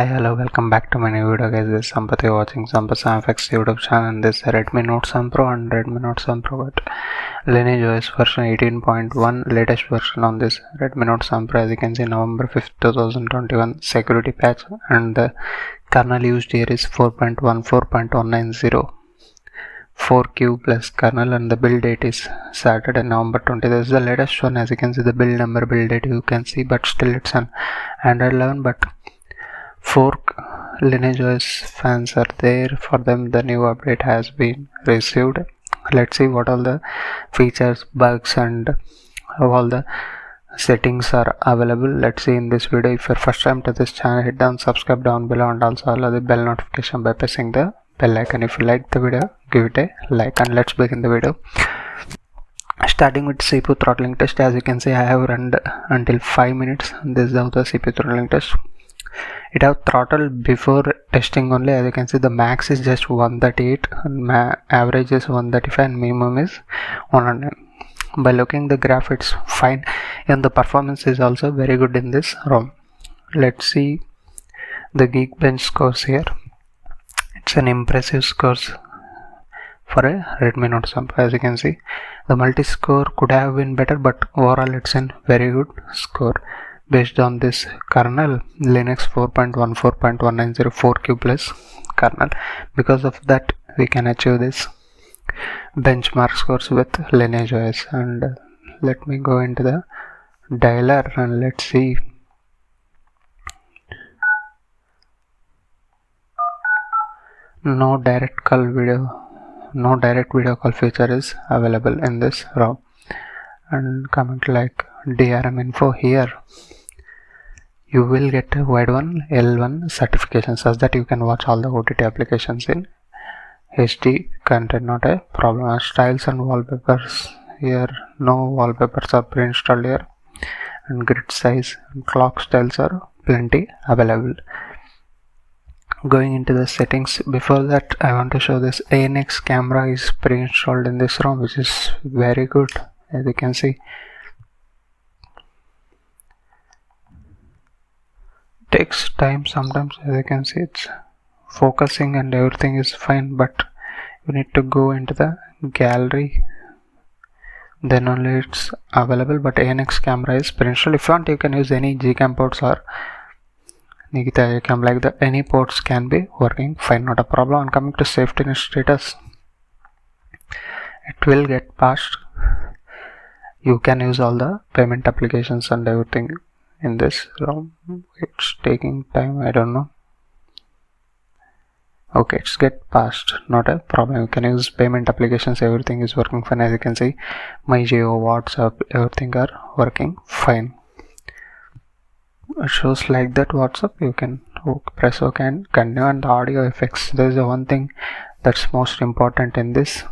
Hi, hello, welcome back to my new video guys. This is Sampath. You're watching Sampath FX YouTube channel, and this is Redmi Note 7 Pro and Redmi Note 7 Pro with Lineage OS version 18.1, latest version on this Redmi Note 7 Pro. As you can see, November 5th 2021 security patch, and the kernel used here is 4.14.190 4Q plus kernel, and the build date is Saturday, November 20. This is the latest one. As you can see, the build number, build date you can see, but still it's an Android 11, but fork Lineage OS fans are there. For them, the new update has been received. Let's see what all the features, bugs, and all the settings are available. Let's see in this video. If you're first time to this channel, hit down subscribe down below and also allow the bell notification by pressing the bell icon. If you like the video, give it a like, and let's begin the video. Starting with CPU throttling test. As you can see, I have run until 5 minutes. This is how the CPU throttling test. It have throttled before testing only. As you can see, the max is just 138 and average is 135 and minimum is 100. By looking the graph, it's fine, and the performance is also very good in this ROM. Let's see the Geekbench scores here. It's an impressive scores for a Redmi Note 7 Pro. As you can see, the multi-score could have been better, but overall it's a very good score. Based on this kernel, Linux 4.14.190 4Q plus kernel. Because of that, we can achieve this benchmark scores with Lineage OS. And let me go into the dialer and let's see. No direct video call feature is available in this ROM. And coming to like DRM info here, you will get a wide one L1 certification, such that you can watch all the OTT applications in HD content, not a problem. Styles and wallpapers here, no wallpapers are pre-installed here, and grid size and clock styles are plenty available. Going into the settings, before that I want to show this ANX camera is pre-installed in this ROM, which is very good. As you can see, takes time sometimes. As you can see, it's focusing and everything is fine, but you need to go into the gallery, then only it's available. But ANX camera is pre-installed. If you want, you can use any Gcam ports or Nikita Cam, like the any ports can be working fine, not a problem. And coming to safety net status, it will get passed. You can use all the payment applications and everything in this ROM. It's taking time, I don't know. Okay, it's get passed, not a problem. You can use payment applications, everything is working fine. As you can see, MyJio, WhatsApp, everything are working fine. It shows like that WhatsApp, you can press OK and continue. And the audio effects, there is one thing that's most important in this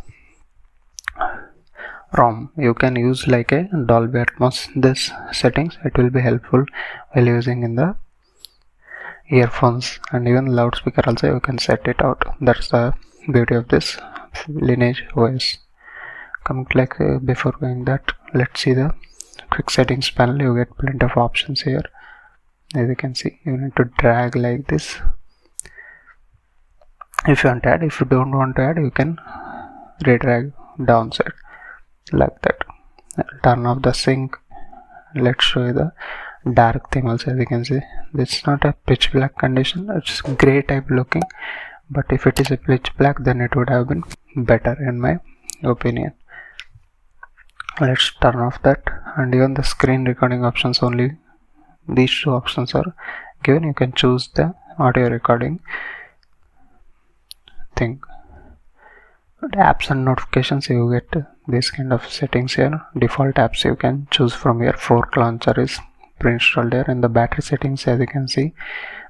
ROM. You can use like a Dolby Atmos. This settings, it will be helpful while using in the earphones, and even loudspeaker also you can set it out. That's the beauty of this Lineage OS. Coming to like before going that, let's see the quick settings panel. You get plenty of options here. As you can see, you need to drag like this if you want to add. If you don't want to add, you can redrag downside like that. Turn off the sync. Let's show you the dark theme also. As you can see, it's not a pitch black condition, it's gray type looking, but if it is a pitch black, then it would have been better in my opinion. Let's turn off that. And even the screen recording options, only these two options are given. You can choose the audio recording thing. But apps and notifications, you get this kind of settings here. Default apps you can choose from here. Fork launcher is pre-installed here. In the battery settings, as you can see,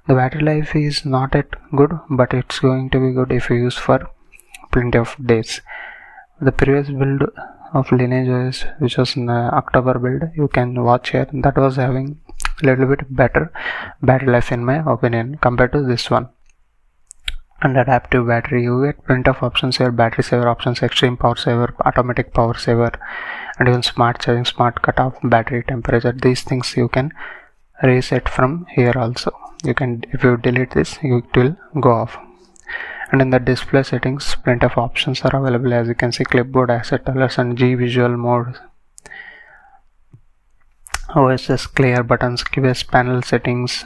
the battery life is not yet good, but it's going to be good if you use for plenty of days. The previous build of Lineage OS, which was in October build, you can watch here, that was having a little bit better battery life in my opinion compared to this one. And adaptive battery, you get plenty of options here. Battery saver options, extreme power saver, automatic power saver, and even smart charging, smart cutoff, battery temperature. These things you can reset from here also. You can, if you delete this, it will go off. And in the display settings, plenty of options are available. As you can see, clipboard, asset colors, and G visual mode, OSS clear buttons, QS panel settings,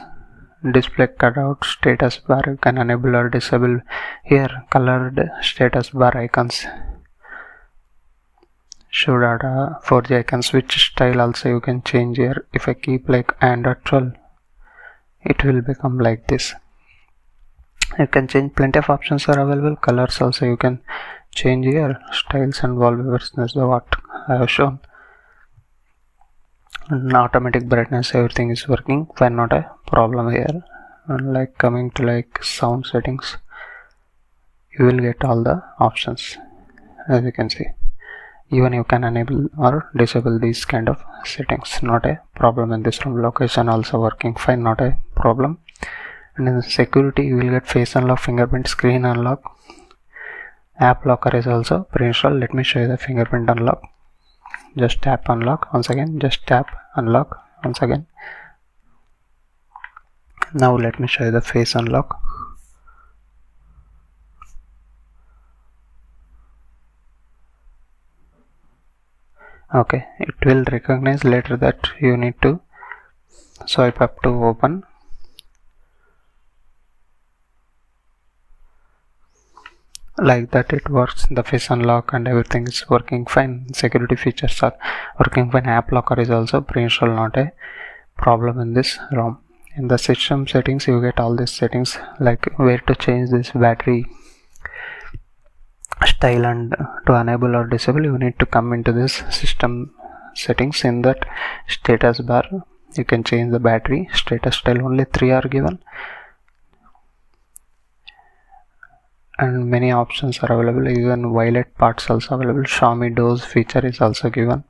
display cutout, status bar. You can enable or disable here. Colored status bar icons, show data, 4G icon, switch style also you can change here. If I keep like Android 12, it will become like this. You can change, plenty of options are available. Colors also you can change here. Styles and wallpapers, that's what I have shown. And automatic brightness, everything is working fine, not a problem here. And like coming to like sound settings, you will get all the options. As you can see, even you can enable or disable these kind of settings, not a problem in this room. Location also working fine, not a problem. And in the security, you will get face unlock, fingerprint, screen unlock, app locker is also pre-installed. Let me show you the fingerprint unlock. Just tap unlock once again, just tap unlock once again. Now let me show you the face unlock. Okay, it will recognize later that you need to swipe up to open. Like that it works. The face unlock and everything is working fine. Security features are working fine. App locker is also pre-installed, not a problem in this ROM. In the system settings, you get all these settings, like where to change this battery style, and to enable or disable you need to come into this system settings. In that status bar you can change the battery status style. Only 3 are given, and many options are available. Even violet parts also available. Xiaomi doze feature is also given.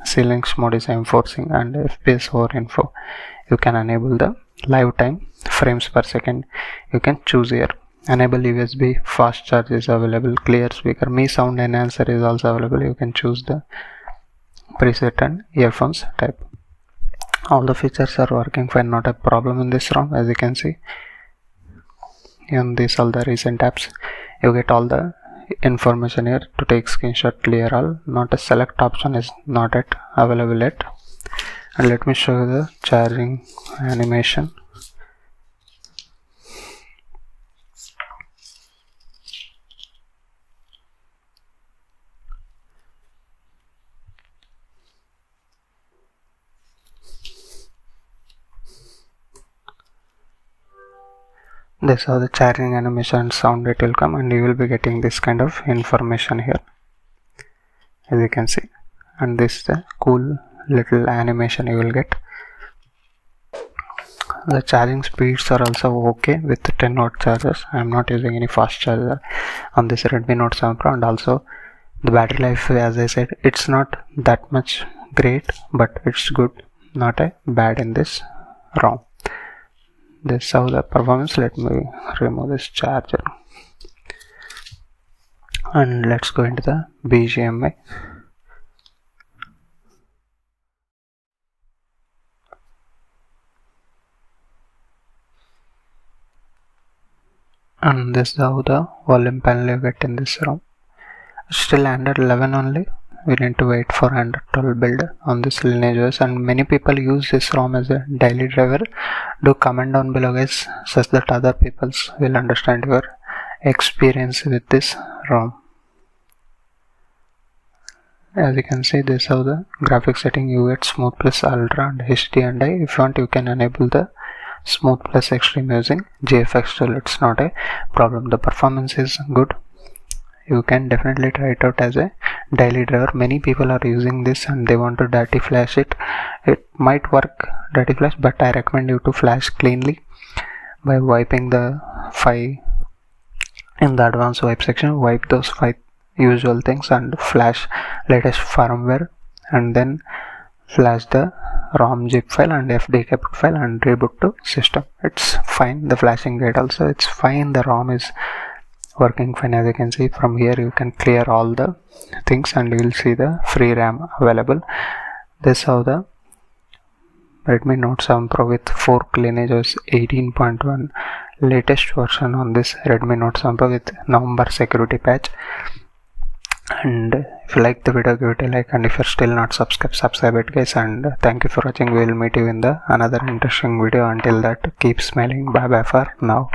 C-Links mode is enforcing, and FPS over info. You can enable the live time, frames per second. You can choose here. Enable USB fast charge is available. Clear speaker, Mi sound enhancer is also available. You can choose the preset and earphones type. All the features are working fine, not a problem in this ROM. As you can see, in this all the recent apps, you get all the information here. To take screenshot, clear all, not a select option is not yet available yet. And let me show you the charging animation. This is how the charging animation and sound it will come, and you will be getting this kind of information here, as you can see. And this is the cool little animation you will get. The charging speeds are also okay with 10 watt chargers. I am not using any fast charger on this Redmi Note 7 Pro, and also the battery life, as I said, it's not that much great, but it's good, not a bad in this ROM. This is how the performance. Let me remove this charger and let's go into the BGMI. And this is how the volume panel you get in this ROM. Still Android 11 only. We need to wait for Android 12 build on this Lineage OS, and many people use this ROM as a daily driver. Do comment down below guys, such that other people will understand your experience with this ROM. As you can see, this is how the graphics setting. You get Smooth Plus Ultra and HD, and if you want you can enable the Smooth Plus Extreme using GFX tool. It's not a problem. The performance is good. You can definitely try it out as a daily driver. Many people are using this and they want to dirty flash it. It might work dirty flash, but I recommend you to flash cleanly by wiping the 5 in the advanced wipe section. Wipe those 5 usual things and flash latest firmware, and then flash the ROM zip file and FDK file and reboot to system. It's fine. The flashing rate also, it's fine. The ROM is working fine. As you can see from here, you can clear all the things and you will see the free RAM available. This is how the Redmi Note 7 Pro with fork Lineage OS 18.1, latest version on this Redmi Note 7 Pro with November security patch. And if you like the video, give it a like, and if you're still not subscribe it guys. And thank you for watching. We'll meet you in the another interesting video. Until that, keep smiling. Bye bye for now.